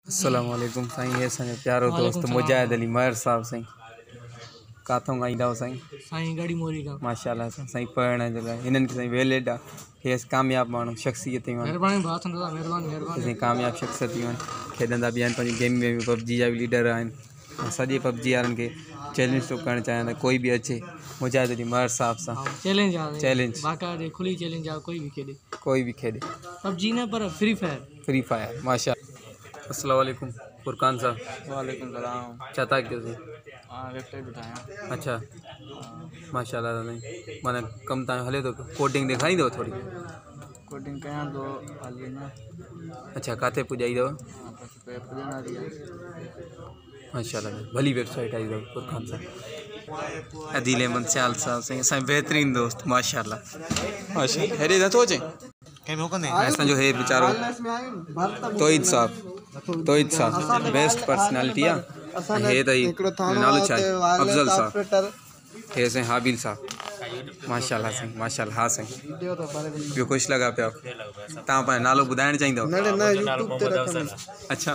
अस्सलाम वालेकुम साईं। ये असांजो प्यारो दोस्त मुजाहिद अली महर साहब साईं। काथों ईंदा हो साईं? साईं गड़ी मोरी का माशाल्लाह साईं पढ़ण जो लाइ हिननि खे साईं वेलिड आहे। हे कामयाब माण्हू शख़्सियत आहिनि। मेहरबानी भाउ संदो मेहरबानी साईं कामयाब शख़्सियत आहिनि। खेॾंदा बि आहिनि पंहिंजी गेम में बि। पबजी जा बि लीडर आहिनि। सॼे पबजी वारनि खे चैलेंज थो करणु चाहियां त कोई बि अचे मुजाहिद अली महर साहब सां चैलेंज बाक़ायदे खुली चैलेंज आहे। कोई भी खेॾे पबजी न पर फ्री फायर माशा। अस्सलाम वालेकुम फुरकान साहब। वालेकुम सलाम। चाहता क्यों सी? वेबसाइट ठाहियां। अच्छा माशाल्लाह साईं। माना कम तव्हां हले थो। कोडिंग ॾेखारींदव थोरी? कोडिंग कयां थो हाली न। अच्छा काथे पुॼाई अथव? माशाल्लाह भली वेबसाइट आई अथव फुरकान साहब। अदील अहमद सियाल साहब साईं असांजो बहितरीनु दोस्त माशाल्लाह माशाल्लाह। हेॾे नथो अचे असांजो हे वीचारो तोहिद साहब बेस्ट पर्सनैलिटी आहे। हे त नालो छा आहे? अफज़ल साहब। हे साईं हाबिल साहब माशाल्लाह साईं माशाल्लाह। हा साईं ॿियो ख़ुशि लॻा पिया? तव्हां पंहिंजो नालो ॿुधाइणु चाहींदव? अच्छा